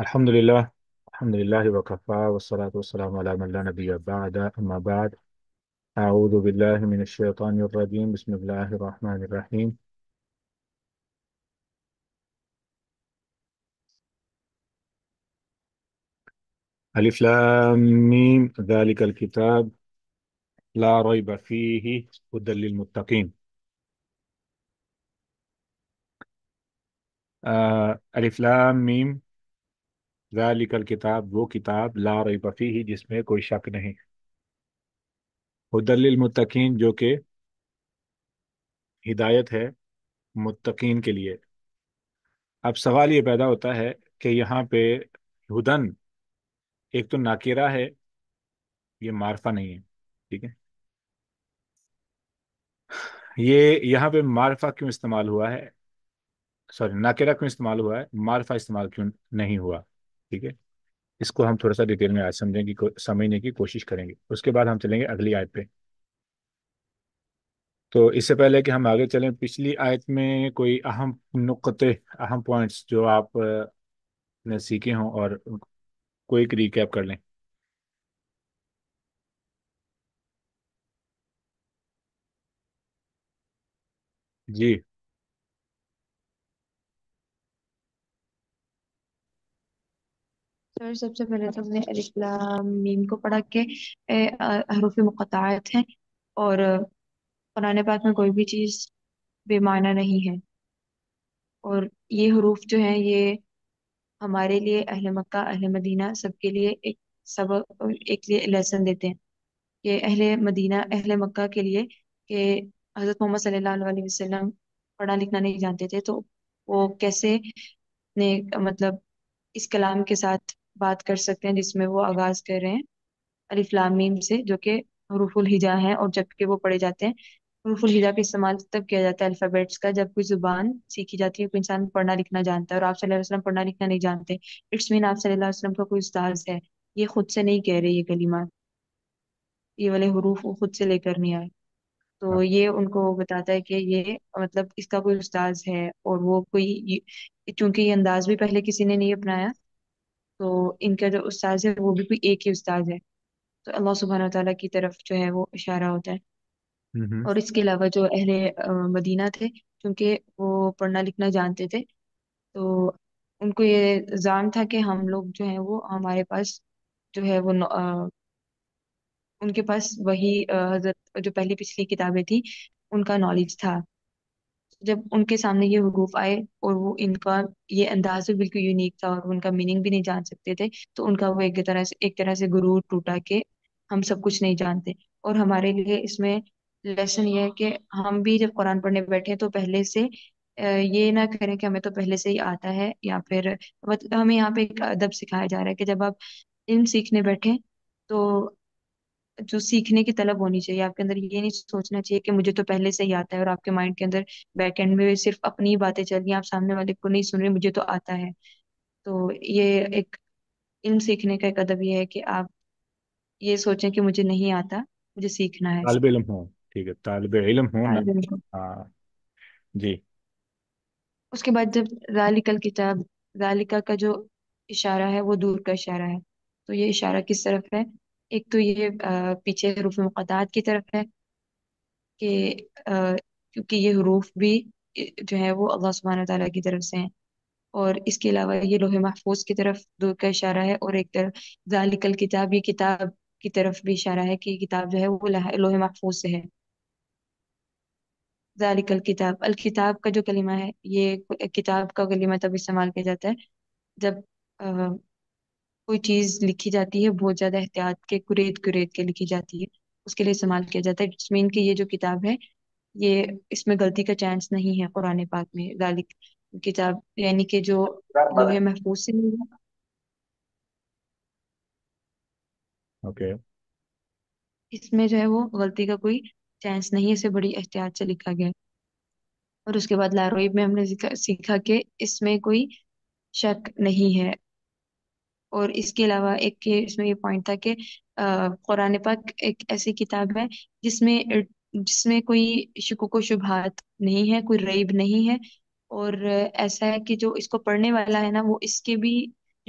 الحمد لله. الحمد لله وكفى والصلاة والسلام على من لا نبي بعد أما بعد. أعوذ بالله من الشيطان الرجيم. بسم الله الرحمن الرحيم. ألف لام ميم ذلك الكتاب لا ريب فيه هدى للمتقين. ألف لام ميم ذلك الكتاب وہ کتاب لا ریب فیہ جس میں کوئی شک نہیں، ہدی للمتقین جو کہ ہدایت ہے متقین کے لیے۔ اب سوال یہ پیدا ہوتا ہے کہ یہاں پہ ہدن ایک تو ناکرہ ہے، یہ معرفہ نہیں ہے، ٹھیک ہے؟ یہ یہاں پہ معرفہ کیوں استعمال ہوا ہے، سوری ناکرہ کیوں استعمال ہوا ہے، معرفہ استعمال کیوں نہیں ہوا؟ ٹھیک ہے، اس کو ہم تھوڑا سا ڈیٹیل میں آج سمجھنے کی کوشش کریں گے، اس کے بعد ہم چلیں گے اگلی آیت پہ۔ تو اس سے پہلے کہ ہم آگے چلیں، پچھلی آیت میں کوئی اہم نقطے، اہم پوائنٹس جو آپ نے سیکھے ہوں اور کوئی ایک ریکیپ کر لیں۔ جی سر، سب سے پہلے تو ہم نے الف لام میم کو پڑھا کہ حروف مقطعات ہیں، اور قرآن پاک میں کوئی بھی چیز بے معنی نہیں ہے، اور یہ حروف جو ہیں یہ ہمارے لیے اہل مکہ اہل مدینہ سب کے لیے ایک سبق، ایک لیسن دیتے ہیں کہ اہل مدینہ اہل مکہ کے لیے کہ حضرت محمد صلی اللہ علیہ وسلم پڑھنا لکھنا نہیں جانتے تھے، تو وہ کیسے نے مطلب اس کلام کے ساتھ بات کر سکتے ہیں جس میں وہ آغاز کر رہے ہیں الف لام میم سے، جو کہ حروف الہجا ہیں، اور جب کہ وہ پڑھے جاتے ہیں حروف الہجا کا استعمال تب کیا جاتا ہے الفابیٹس کا جب کوئی زبان سیکھی جاتی ہے، کوئی انسان پڑھنا لکھنا جانتا ہے، اور آپ صلی اللہ علیہ وسلم پڑھنا لکھنا نہیں جانتے، اٹس مین آپ صلی اللہ علیہ وسلم کا کوئی استاذ ہے، یہ خود سے نہیں کہہ رہے یہ کلمات، یہ والے حروف وہ خود سے لے کر نہیں آئے، ہاں۔ تو یہ ان کو بتاتا ہے کہ یہ مطلب اس کا کوئی استاذ ہے، اور وہ کوئی چونکہ یہ انداز بھی پہلے کسی نے نہیں اپنایا، تو ان کا جو استاذ ہے وہ بھی کوئی ایک ہی استاذ ہے، تو اللہ سبحانہ و تعالیٰ کی طرف جو ہے وہ اشارہ ہوتا ہے۔ ہوں اور اس کے علاوہ جو اہل مدینہ تھے، کیونکہ وہ پڑھنا لکھنا جانتے تھے، تو ان کو یہ زعم تھا کہ ہم لوگ جو ہیں وہ ہمارے پاس جو ہے وہ ان کے پاس وہی حضرت جو پہلی پچھلی کتابیں تھی ان کا نالج تھا، جب ان کے سامنے یہ حروف آئے اور وہ ان کا یہ انداز بھی بالکل یونیک تھا اور ان کا میننگ بھی نہیں جان سکتے تھے، تو ان کا وہ ایک طرح سے غرور ٹوٹا کہ ہم سب کچھ نہیں جانتے۔ اور ہمارے لیے اس میں لیسن یہ ہے کہ ہم بھی جب قرآن پڑھنے بیٹھے تو پہلے سے یہ نہ کریں کہ ہمیں تو پہلے سے ہی آتا ہے، یا پھر ہمیں یہاں پہ ایک ادب سکھایا جا رہا ہے کہ جب آپ علم سیکھنے بیٹھیں تو جو سیکھنے کی طلب ہونی چاہیے آپ کے اندر، یہ نہیں سوچنا چاہیے کہ مجھے تو پہلے سے ہی آتا ہے، اور آپ کے مائنڈ کے اندر بیک اینڈ میں صرف اپنی ہی باتیں چل رہی ہیں، آپ سامنے والے کو نہیں سن رہے مجھے تو آتا ہے۔ تو یہ ایک علم سیکھنے کا ایک ادب یہ ہے کہ آپ یہ سوچیں کہ مجھے نہیں آتا، مجھے سیکھنا ہے اس طالب کو۔ علم ہوں، ٹھیک ہے، طالب علم ہوں نہ۔ طالب علم۔ ہاں جی۔ اس کے بعد جب ذالک الکتاب، ذالکا کا جو اشارہ ہے وہ دور کا اشارہ ہے، تو یہ اشارہ کس طرف ہے؟ ایک تو یہ پیچھے حروف مقطعات کی طرف ہے کہ کیونکہ یہ حروف بھی جو ہے وہ اللہ سبحانہ تعالیٰ کی طرف سے ہیں، اور اس کے علاوہ یہ لوح محفوظ کی طرف دور کا اشارہ ہے، اور ایک طرف ذالک الکتاب، یہ کتاب کی طرف بھی اشارہ ہے کہ یہ کتاب جو ہے وہ لوح محفوظ سے ہے۔ ذالک الکتاب، الکتاب کا جو کلمہ ہے یہ کتاب کا کلمہ تب استعمال کیا جاتا ہے جب کوئی چیز لکھی جاتی ہے بہت زیادہ احتیاط کے کرید کرید کے لکھی جاتی ہے، اس کے لیے استعمال کیا جاتا ہے، جس مین کہ یہ جو کتاب ہے یہ اس میں غلطی کا چانس نہیں ہے قرآن پاک میں، ذالک کتاب یعنی کہ جو لوح محفوظ سے نہیں ہے، اوکے۔ اس میں جو ہے وہ غلطی کا کوئی چانس نہیں ہے، اسے بڑی احتیاط سے لکھا گیا ہے۔ اور اس کے بعد لارویب میں ہم نے سیکھا کہ اس میں کوئی شک نہیں ہے، اور اس کے علاوہ ایک اس میں یہ پوائنٹ تھا کہ قرآن پاک ایک ایسی کتاب ہے جس میں کوئی شکوک و شبہات نہیں ہے، کوئی ریب نہیں ہے، اور ایسا ہے کہ جو اس کو پڑھنے والا ہے نا وہ اس کے بھی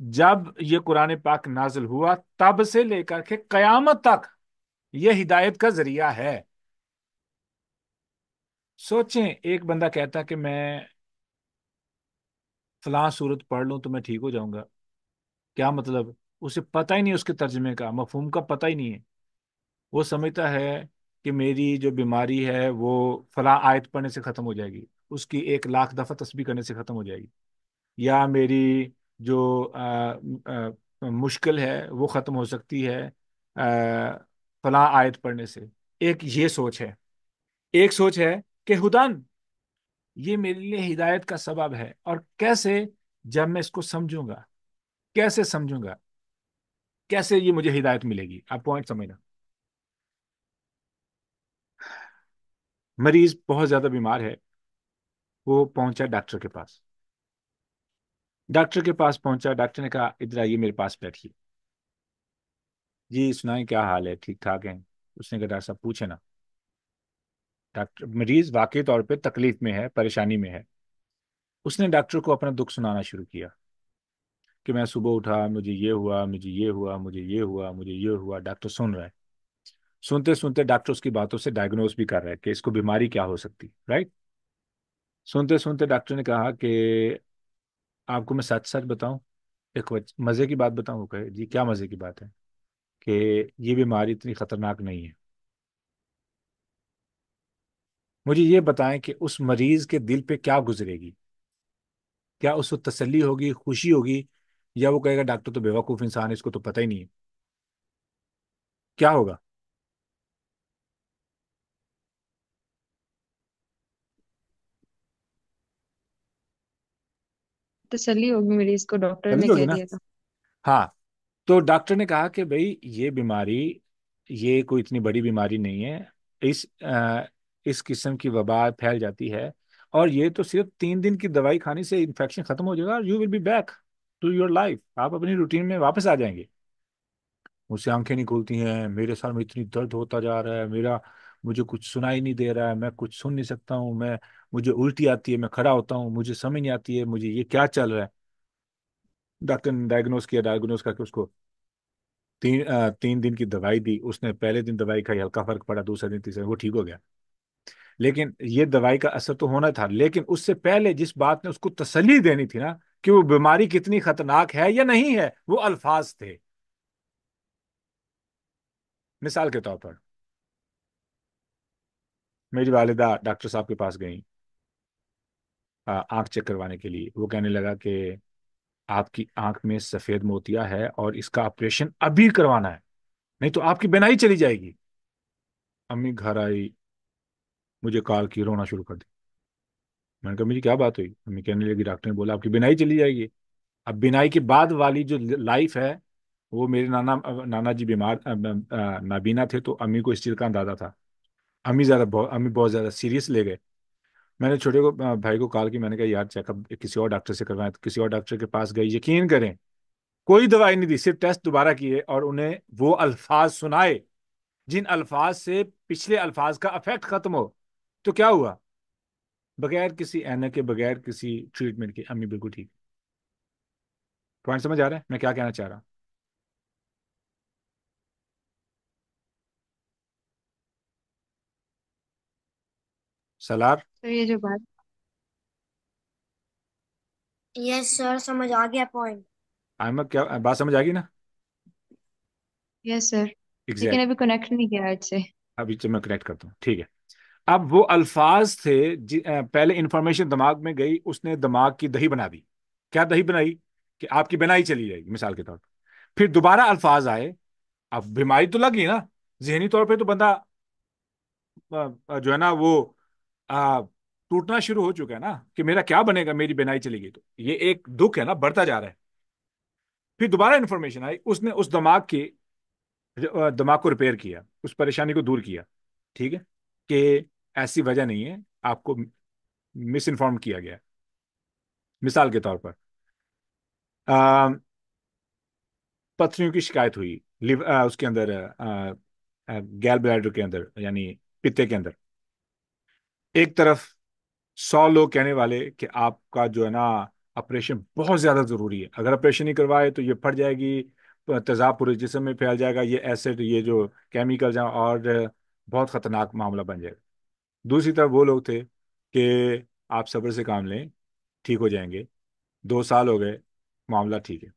جب یہ قرآن پاک نازل ہوا تب سے لے کر کے قیامت تک یہ ہدایت کا ذریعہ ہے۔ سوچیں، ایک بندہ کہتا کہ میں فلاں صورت پڑھ لوں تو میں ٹھیک ہو جاؤں گا، کیا مطلب؟ اسے پتہ ہی نہیں، اس کے ترجمے کا مفہوم کا پتہ ہی نہیں ہے۔ وہ سمجھتا ہے کہ میری جو بیماری ہے وہ فلاں آیت پڑھنے سے ختم ہو جائے گی، اس کی 1,00,000 دفعہ تسبیح کرنے سے ختم ہو جائے گی، یا میری جو مشکل ہے وہ ختم ہو سکتی ہے فلاں آیت پڑھنے سے۔ ایک یہ سوچ ہے۔ ایک سوچ ہے کہ ہدن، یہ میرے لیے ہدایت کا سبب ہے، اور کیسے؟ جب میں اس کو سمجھوں گا۔ کیسے سمجھوں گا؟ کیسے یہ مجھے ہدایت ملے گی؟ آپ پوائنٹ سمجھنا۔ مریض بہت زیادہ بیمار ہے، وہ پہنچا ڈاکٹر کے پاس۔ ڈاکٹر کے پاس پہنچا، ڈاکٹر نے کہا ادھر آئیے میرے پاس بیٹھیے، جی سنائیں کیا حال ہے، ٹھیک ٹھاک ہیں؟ اس نے کہا ڈاکٹر صاحب پوچھے نا۔ ڈاکٹر، مریض واقعی طور پہ تکلیف میں ہے، پریشانی میں ہے۔ اس نے ڈاکٹر کو اپنا دکھ سنانا شروع کیا کہ میں صبح اٹھا، مجھے یہ ہوا، مجھے یہ ہوا، مجھے یہ ہوا، مجھے یہ ہوا۔ ڈاکٹر سن رہا ہے۔ سنتے سنتے ڈاکٹر اس کی باتوں سے ڈائگنوز بھی کر رہا ہے کہ اس کو بیماری کیا ہو سکتی، رائٹ؟ سنتے سنتے ڈاکٹر نے کہا کہ آپ کو میں سچ سچ بتاؤں، ایک مزے کی بات بتاؤں؟ کہ جی کیا مزے کی بات ہے؟ کہ یہ بیماری اتنی خطرناک نہیں ہے۔ مجھے یہ بتائیں کہ اس مریض کے دل پہ کیا گزرے گی؟ کیا اس کو تسلی ہوگی، خوشی ہوگی، یا وہ کہے گا ڈاکٹر تو بیوقوف انسان ہے، اس کو تو پتہ ہی نہیں ہے؟ کیا ہوگا؟ تسلی ہوگی مریض کو، ڈاکٹر تسلی نے ہوگی کہہ نا؟ دیا تھا۔ ہاں۔ تو ڈاکٹر نے کہا کہ بھائی یہ بیماری، یہ کوئی اتنی بڑی بیماری نہیں ہے، اس اس قسم کی وبا پھیل جاتی ہے، اور یہ تو صرف 3 دن کی دوائی کھانے سے انفیکشن ختم ہو جائے گا، اور you will be back to your life, آپ اپنی روٹین میں واپس آ جائیں گے۔ مجھ سے آنکھیں نہیں کھلتی ہیں، میرے سر میں اتنی درد ہوتا جا رہا ہے، مجھے کچھ سنائی نہیں دے رہا ہے، میں کچھ سن نہیں سکتا ہوں، مجھے الٹی آتی ہے، میں کھڑا ہوتا ہوں، مجھے سمجھ نہیں آتی ہے مجھے یہ کیا چل رہا ہے۔ ڈاکٹر نے ڈائگنوز کر کے اس کو 3 دن کی دوائی دی۔ اس نے پہلے دن دوائی کھائی، ہلکا فرق پڑا، دوسرے دن تیسرے دن وہ ٹھیک ہو گیا۔ لیکن یہ دوائی کا اثر تو ہونا تھا، لیکن اس سے پہلے جس بات نے اس کو تسلی دینی تھی نا کہ وہ بیماری کتنی خطرناک ہے یا نہیں ہے، وہ الفاظ تھے۔ مثال کے طور پر، میری والدہ ڈاکٹر صاحب کے پاس گئیں آنکھ چیک کروانے کے لیے۔ وہ کہنے لگا کہ آپ کی آنکھ میں سفید موتیا ہے اور اس کا آپریشن ابھی کروانا ہے، نہیں تو آپ کی بینائی چلی جائے گی۔ امی گھر آئی، مجھے کال کی، رونا شروع کر دی۔ میں نے کہا میری کیا بات ہوئی؟ امی کہنے لگی ڈاکٹر نے بولا آپ کی بینائی چلی جائے گی۔ اب بینائی کے بعد والی جو لائف ہے، وہ میرے نانا جی بیمار نابینا تھے، تو امی کو اس چیز کا اندازہ تھا۔ امی بہت زیادہ سیریس لے گئے۔ میں نے چھوٹے کو بھائی کو کال کی، میں نے کہا یار چیک اپ کسی اور ڈاکٹر سے کروائیں، تو کسی اور ڈاکٹر کے پاس گئی۔ یقین کریں کوئی دوائی نہیں دی، صرف ٹیسٹ دوبارہ کیے اور انہیں وہ الفاظ سنائے جن الفاظ سے پچھلے الفاظ کا افیکٹ ختم ہو۔ تو کیا ہوا؟ بغیر کسی اینک کے، بغیر کسی ٹریٹمنٹ کے، امی بالکل ٹھیک۔ پوائنٹ سمجھ آ رہا ہے میں کیا کہنا چاہ رہا ہوں؟ سلار، تو یہ جو بات، یس سر، سمجھ آ گیا پوائنٹ۔ احمد کیا بات سمجھ آ گئی نا؟ یس سر، لیکن ایگزیکٹ، ابھی کنیکٹ نہیں کیا آج سے۔ ابھی تو میں کریکٹ کرتا ہوں، ٹھیک ہے۔ اب وہ الفاظ تھے پہلے انفارمیشن دماغ میں گئی، اس نے دماغ کی دہی بنا دی۔ کیا دہی بنائی؟ کہ آپ کی بینائی چلی جائے گی مثال کے طور پر۔ پھر دوبارہ الفاظ آئے، اب بیماری تو لگی نا، ذہنی طور پہ تو بندہ جو ہے نا وہ ٹوٹنا شروع ہو چکا ہے نا کہ میرا کیا بنے گا، میری بینائی چلی گئی تو یہ ایک دکھ ہے نا، بڑھتا جا رہا ہے۔ پھر دوبارہ انفارمیشن آئی، اس نے اس دماغ کو ریپیئر کیا، اس پریشانی کو دور کیا، ٹھیک ہے، کہ ایسی وجہ نہیں ہے، آپ کو مس انفارم کیا گیا ہے۔ مثال کے طور پر پتھریوں کی شکایت ہوئی، اس کے اندر گیل بلیڈر کے اندر، یعنی پتے کے اندر۔ ایک طرف 100 لوگ کہنے والے کہ آپ کا جو ہے نا آپریشن بہت زیادہ ضروری ہے. اگر آپریشن نہیں کروائے تو یہ پھٹ جائے گی، تیزاب پورے جسم میں پھیل جائے گا، یہ ایسڈ، یہ جو کیمیکل جہاں، اور بہت خطرناک معاملہ بن جائے گا. دوسری طرف وہ لوگ تھے کہ آپ صبر سے کام لیں، ٹھیک ہو جائیں گے، 2 سال ہو گئے، معاملہ ٹھیک ہے.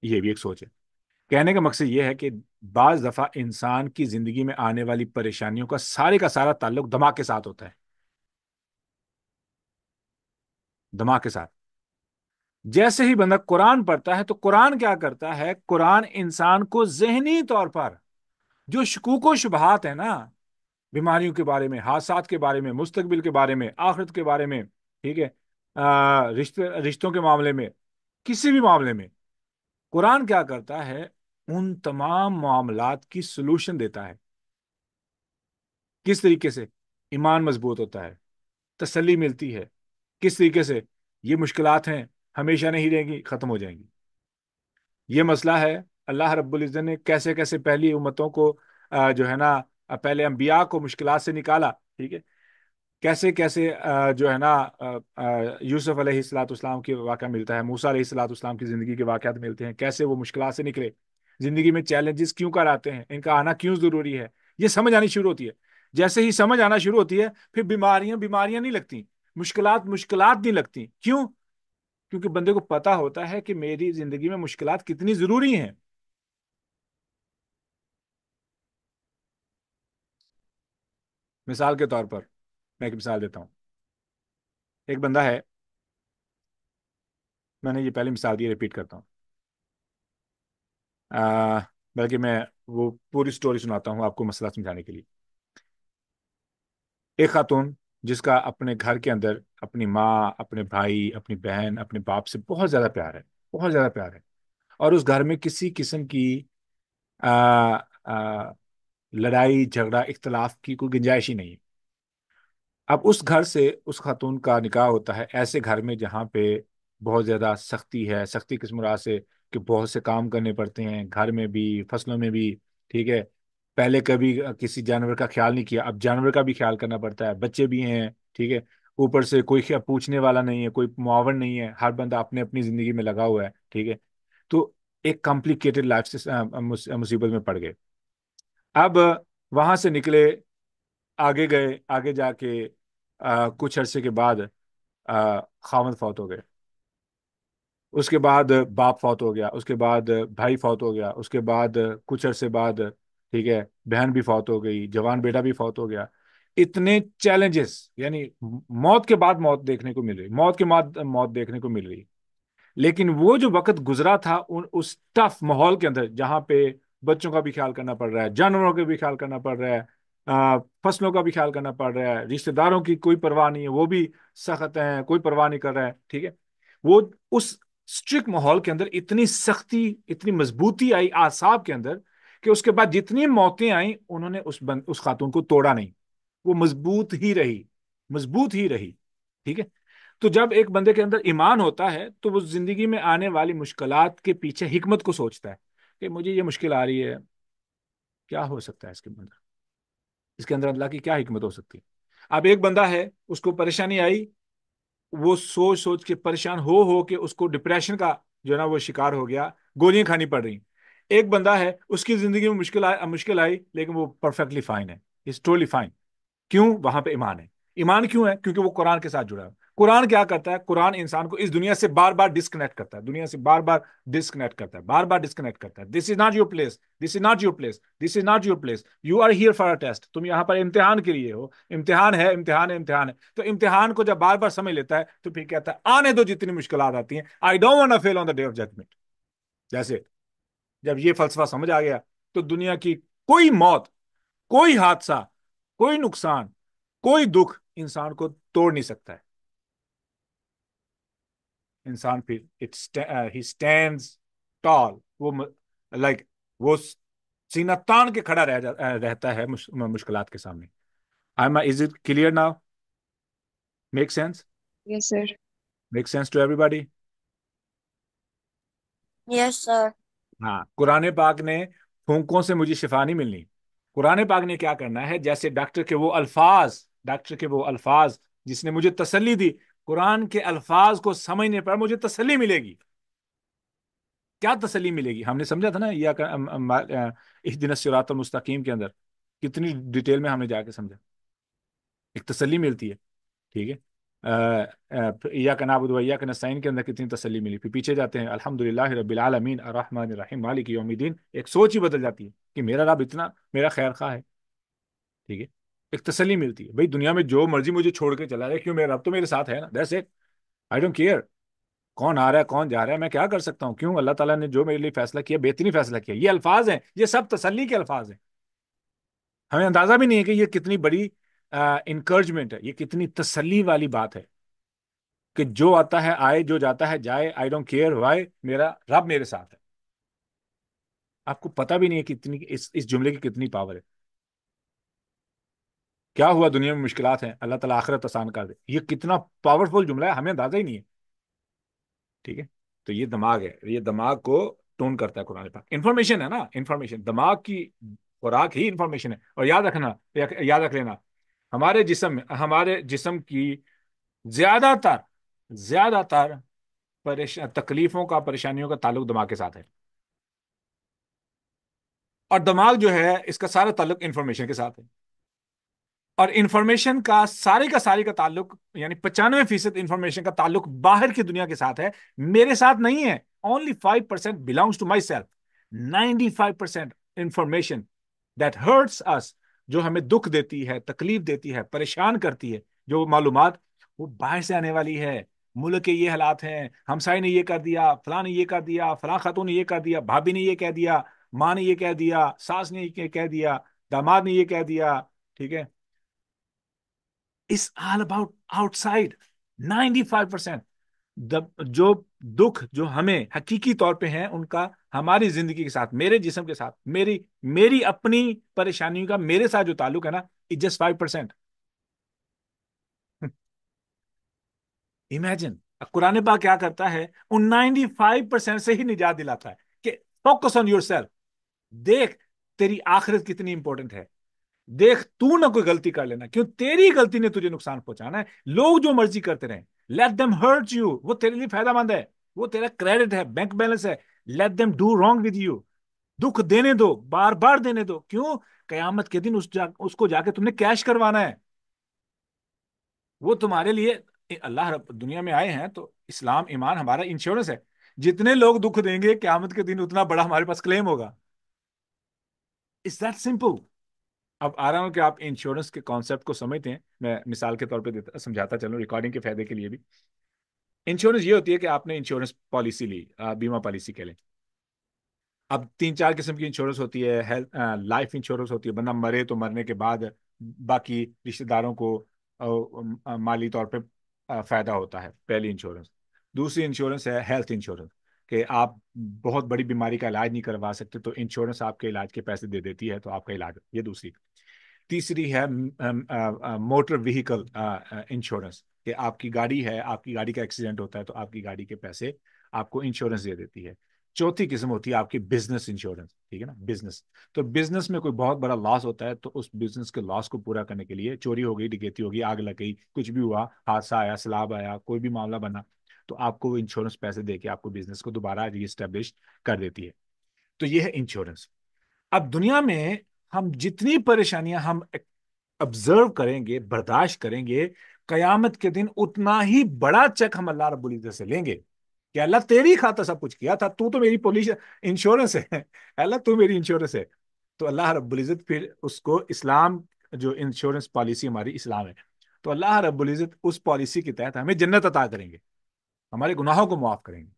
یہ بھی ایک سوچ ہے. کہنے کا مقصد یہ ہے کہ بعض دفعہ انسان کی زندگی میں آنے والی پریشانیوں کا سارا تعلق دماغ کے ساتھ ہوتا ہے. دماغ کے ساتھ. جیسے ہی بندہ قرآن پڑھتا ہے تو قرآن کیا کرتا ہے؟ قرآن انسان کو ذہنی طور پر جو شکوک و شبہات ہیں نا، بیماریوں کے بارے میں، حادثات کے بارے میں، مستقبل کے بارے میں، آخرت کے بارے میں، ٹھیک ہے، رشتوں کے معاملے میں، کسی بھی معاملے میں، قرآن کیا کرتا ہے؟ ان تمام معاملات کی سلوشن دیتا ہے. کس طریقے سے؟ ایمان مضبوط ہوتا ہے، تسلی ملتی ہے. کس طریقے سے؟ یہ مشکلات ہیں، ہمیشہ نہیں رہیں گی، ختم ہو جائیں گی. یہ مسئلہ ہے، اللہ رب العزت نے کیسے کیسے پہلی امتوں کو جو ہے نا، پہلے انبیاء کو مشکلات سے نکالا، ٹھیک ہے. کیسے کیسے جو ہے نا، یوسف علیہ الصلاۃ والسلام کے واقعہ ملتا ہے، موسیٰ علیہ الصلاۃ والسلام کی زندگی کے واقعات ملتے ہیں، کیسے وہ مشکلات سے نکلے. زندگی میں چیلنجز کیوں کر آتے ہیں، ان کا آنا کیوں ضروری ہے، یہ سمجھ آنی شروع ہوتی ہے. جیسے ہی سمجھ آنا شروع ہوتی ہے، پھر بیماریاں بیماریاں نہیں لگتی، مشکلات مشکلات نہیں لگتی. کیوں؟ کیونکہ بندے کو پتا ہوتا ہے کہ میری زندگی میں مشکلات کتنی ضروری ہیں. مثال کے طور پر میں ایک مثال دیتا ہوں. ایک بندہ ہے، میں نے یہ پہلی مثال دی، ریپیٹ کرتا ہوں. بلکہ میں وہ پوری سٹوری سناتا ہوں آپ کو مسئلہ سمجھانے کے لیے. ایک خاتون جس کا اپنے گھر کے اندر اپنی ماں، اپنے بھائی، اپنی بہن، اپنے باپ سے بہت زیادہ پیار ہے، بہت زیادہ پیار ہے، اور اس گھر میں کسی قسم کی آ, آ, لڑائی جھگڑا اختلاف کی کوئی گنجائش ہی نہیں ہے. اب اس گھر سے اس خاتون کا نکاح ہوتا ہے ایسے گھر میں جہاں پہ بہت زیادہ سختی ہے. سختی کس مراد سے؟ کہ بہت سے کام کرنے پڑتے ہیں، گھر میں بھی، فصلوں میں بھی، ٹھیک ہے. پہلے کبھی کسی جانور کا خیال نہیں کیا، اب جانور کا بھی خیال کرنا پڑتا ہے. بچے بھی ہیں، ٹھیک ہے. اوپر سے کوئی پوچھنے والا نہیں ہے، کوئی معاون نہیں ہے، ہر بندہ اپنے اپنی زندگی میں لگا ہوا ہے، ٹھیک ہے. تو ایک کمپلیکیٹڈ لائف سے مصیبت میں پڑ گئے. اب وہاں سے نکلے، آگے گئے، آگے جا کے کچھ عرصے کے بعد خاوند فوت ہو گئے. اس کے بعد باپ فوت ہو گیا، اس کے بعد بھائی فوت ہو گیا، اس کے بعد کچھ عرصے بعد، ٹھیک ہے، بہن بھی فوت ہو گئی، جوان بیٹا بھی فوت ہو گیا. اتنے چیلنجز، یعنی موت کے بعد موت دیکھنے کو مل رہی، موت کے بعد موت دیکھنے کو مل رہی. لیکن وہ جو وقت گزرا تھا اس ٹف ماحول کے اندر، جہاں پہ بچوں کا بھی خیال کرنا پڑ رہا ہے، جانوروں کا بھی خیال کرنا پڑ رہا ہے، فصلوں کا بھی خیال کرنا پڑ رہا ہے، رشتہ داروں کی کوئی پرواہ نہیں ہے، وہ بھی سخت ہیں، کوئی پرواہ نہیں کر رہا ہے، ٹھیک ہے. وہ اس اسٹرکٹ ماحول کے اندر اتنی سختی، اتنی مضبوطی آئی اعصاب کے اندر کہ اس کے بعد جتنی موتیں آئیں انہوں نے اس خاتون کو توڑا نہیں. وہ مضبوط ہی رہی، مضبوط ہی رہی، ٹھیک ہے. تو جب ایک بندے کے اندر ایمان ہوتا ہے تو وہ زندگی میں آنے والی مشکلات کے پیچھے حکمت کو سوچتا ہے کہ مجھے یہ مشکل آ رہی ہے، کیا ہو سکتا ہے اس کے اندر، اس کے اندر اللہ کی کیا حکمت ہو سکتی ہے. اب ایک بندہ ہے، اس کو پریشانی آئی، وہ سوچ سوچ کے پریشان ہو کے اس کو ڈپریشن کا جو ہے نا وہ شکار ہو گیا، گولیاں کھانی پڑ رہی. ایک بندہ ہے، اس کی زندگی میں مشکل آئی لیکن وہ پرفیکٹلی فائن ہے، از ٹوٹلی فائن. کیوں؟ وہاں پہ ایمان ہے. ایمان کیوں ہے؟ کیونکہ وہ قرآن کے ساتھ جڑا ہے. قرآن کیا کرتا ہے؟ قرآن انسان کو اس دنیا سے بار بار ڈسکنیکٹ کرتا ہے، دنیا سے بار بار ڈسکنیکٹ کرتا ہے، بار بار ڈسکنیکٹ کرتا ہے. This is not your place, this is not your place, this is not your place, you are here for a test. تم یہاں پر امتحان کے لیے ہو، امتحان ہے، امتحان ہے، امتحان ہے. تو امتحان کو جب بار بار سمجھ لیتا ہے تو پھر کہتا ہے آنے دو جتنی مشکلات آتی ہیں، I don't want to fail on the day of judgement. جیسے جب یہ فلسفہ سمجھ آ گیا تو دنیا کی کوئی موت، کوئی حادثہ، کوئی نقصان، کوئی دکھ انسان کو توڑ نہیں سکتا ہے. انسان پھر ہی اسٹینڈز ٹال، وہ لائک وہ سینہ تان کے کھڑا رہتا ہے مشکلات کے سامنے. Is it clear now? Make sense? Yes sir. Make sense to everybody? Yes sir. ہاں. قرآن پاک نے پھونکوں سے مجھے شفا نہیں ملنی. قرآن پاک نے کیا کرنا ہے؟ جیسے ڈاکٹر کے وہ الفاظ جس نے مجھے تسلی دی، قرآن کے الفاظ کو سمجھنے پر مجھے تسلی ملے گی. کیا تسلی ملے گی؟ ہم نے سمجھا تھا نا یا اہدنا الصراط المستقیم کے اندر کتنی ڈیٹیل میں ہم نے جا کے سمجھا. ایک تسلی ملتی ہے. ٹھیک ہے. ایاک نعبد و ایاک نستعین کے اندر کتنی تسلی ملی. پھر پیچھے جاتے ہیں الحمدللہ رب العالمین الرحمن الرحیم مالک یوم الدین. ایک سوچ ہی بدل جاتی ہے کہ میرا رب اتنا میرا خیر خواہ ہے. ٹھیک ہے. ایک تسلی ملتی ہے. بھائی دنیا میں جو مرضی مجھے چھوڑ کے چلا جائے، کیوں میرا رب تو میرے ساتھ ہے نا. That's it. I don't care کون آ رہا ہے کون جا رہا ہے، میں کیا کر سکتا ہوں. کیوں؟ اللہ تعالیٰ نے جو میرے لیے فیصلہ کیا بہترین فیصلہ کیا. یہ الفاظ ہیں، یہ سب تسلی کے الفاظ ہیں. ہمیں اندازہ بھی نہیں ہے کہ یہ کتنی بڑی انکرجمنٹ ہے، یہ کتنی تسلی والی بات ہے کہ جو آتا ہے آئے، جو جاتا ہے جائے. آئی ڈونٹ کیئر وائی، میرا رب میرے ساتھ ہے. آپ کو پتہ بھی نہیں ہے کتنی اس جملے کی کتنی پاور ہے. کیا ہوا دنیا میں مشکلات ہیں، اللہ تعالیٰ آخرت آسان کر دے. یہ کتنا پاورفل جملہ ہے، ہمیں اندازہ ہی نہیں ہے. ٹھیک ہے. تو یہ دماغ ہے، یہ دماغ کو ٹون کرتا ہے قرآن پاک. انفارمیشن ہے نا، انفارمیشن. دماغ کی خوراک ہی انفارمیشن ہے. اور یاد رکھنا، یاد رکھ لینا، ہمارے جسم کی زیادہ تر زیادہ تر تکلیفوں کا، پریشانیوں کا تعلق دماغ کے ساتھ ہے. اور دماغ جو ہے اس کا سارا تعلق انفارمیشن کے ساتھ ہے. اور انفارمیشن کا سارے کا تعلق، یعنی 95% انفارمیشن کا تعلق باہر کی دنیا کے ساتھ ہے، میرے ساتھ نہیں ہے. Only 5% belongs to myself. 95% information that hurts us، جو ہمیں دکھ دیتی ہے، تکلیف دیتی ہے، پریشان کرتی ہے، جو معلومات وہ باہر سے آنے والی ہے. ملک کے یہ حالات ہیں، ہمسائے نے یہ کر دیا، فلاں نے یہ کر دیا، فلاں خاتون نے یہ کر دیا، بھابھی نے یہ کہہ دیا، ماں نے یہ کہہ دیا، ساس نے یہ کہہ دیا، داماد نے یہ کہہ دیا. ٹھیک ہے. It's all about outside. 95% جو دکھ جو ہمیں حقیقی طور پہ ہیں ان کا ہماری زندگی کے ساتھ، میرے جسم کے ساتھ، میری اپنی پریشانیوں کا میرے ساتھ جو تعلق ہے نا، it's just 5%. امیجن. قرآن پاک کیا کرتا ہے؟ ان 95% سے ہی نجات دلاتا ہے کہ فوکس آن یور سیلف. دیکھ تیری آخرت کتنی امپورٹنٹ ہے. دیکھ تو نہ کوئی غلطی کر لینا، کیوں تیری غلطی نے تجھے نقصان پہنچانا ہے. لوگ جو مرضی کرتے رہیں، لیٹ دم ہرٹ یو، وہ تیرے لیے فائدہ مند ہے، وہ تیرا کریڈٹ ہے، بینک بیلنس ہے. Let them do wrong with you. دکھ دینے دو، بار بار دینے دو. کیوں؟ قیامت کے دن اس کو جا کے تم نے کیش کروانا ہے. وہ تمہارے لیے اللہ رب دنیا میں آئے ہیں تو اسلام ایمان ہمارا انشورنس ہے. جتنے لوگ دکھ دیں گے قیامت کے دن اتنا بڑا ہمارے پاس کلیم ہوگا. It's that simple. اب آ رہا ہوں کہ آپ انشورنس کے کانسیپٹ کو سمجھتے ہیں. میں مثال کے طور پہ سمجھاتا چلوں ریکارڈنگ کے فائدے کے لیے بھی. انشورنس یہ ہوتی ہے کہ آپ نے انشورنس پالیسی لی، بیمہ پالیسی کہہ لیں. اب 3 4 قسم کی انشورنس ہوتی ہے. لائف انشورنس ہوتی ہے، بندہ مرے تو مرنے کے بعد باقی رشتہ داروں کو مالی طور پہ فائدہ ہوتا ہے، پہلی انشورنس. دوسری انشورنس ہے ہیلتھ انشورنس، کہ آپ بہت بڑی بیماری کا علاج نہیں کروا سکتے تو انشورنس آپ کے علاج کے پیسے دے دیتی ہے تو آپ کا علاج. یہ دوسری. تیسری ہے موٹر وہیکل انشورنس، کہ آپ کی گاڑی ہے، آپ کی گاڑی کا ایکسیڈنٹ ہوتا ہے تو آپ کی گاڑی کے پیسے آپ کو انشورنس دے دیتی ہے. چوتھی قسم ہوتی ہے آپ کی بزنس انشورنس. ٹھیک ہے نا، بزنس. تو بزنس میں کوئی بہت بڑا لاس ہوتا ہے تو اس بزنس کے لاس کو پورا کرنے کے لیے، چوری ہو گئی، ڈکیتی ہو گئی، آگ لگ گئی، کچھ بھی ہوا، حادثہ آیا، سیلاب آیا، کوئی بھی معاملہ بنا، تو آپ کو وہ انشورنس پیسے دے کے آپ کو بزنس کو دوبارہ ری اسٹیبلش کر دیتی ہے. تو یہ ہے انشورنس. اب دنیا میں ہم جتنی پریشانیاں ہم آبزرو کریں گے، برداشت کریں گے، قیامت کے دن اتنا ہی بڑا چیک ہم اللہ رب العزت سے لیں گے کہ اللہ تیری خاطر سب کچھ کیا تھا، تو میری پولیس انشورنس ہے. اللہ تو میری انشورنس ہے. تو اللہ رب العزت پھر اس کو اسلام، جو انشورنس پالیسی ہماری اسلام ہے، تو اللہ رب العزت اس پالیسی کے تحت ہمیں جنت عطا کریں گے، ہمارے گناہوں کو معاف کریں گے.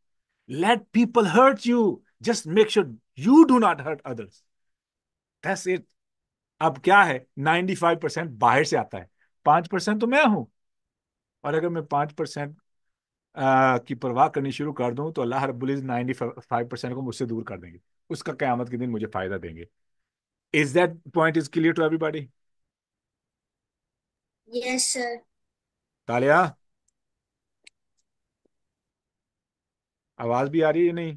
Let people hurt you, just make sure you do not hurt others. That's it. اب کیا ہے، 95% باہر سے آتا ہے، 5% تو میں ہوں. اور اگر میں 5% کی پرواہ کرنی شروع کر دوں تو اللہ رب العزت 95% کو مجھ سے دور کر دیں گے. اس کا قیامت کے دن مجھے فائدہ دیں گے. Is that point is clear to everybody? Yes, sir. Taliya آواز بھی آ رہی ہے یا نہیں؟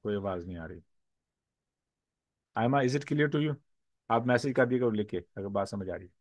کوئی آواز نہیں آ رہی. آئمہ is it clear to you? آپ میسج کر دیے گا لکھ کے اگر بات سمجھ آ رہی ہے.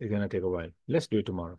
It's gonna take a while. Let's do it tomorrow.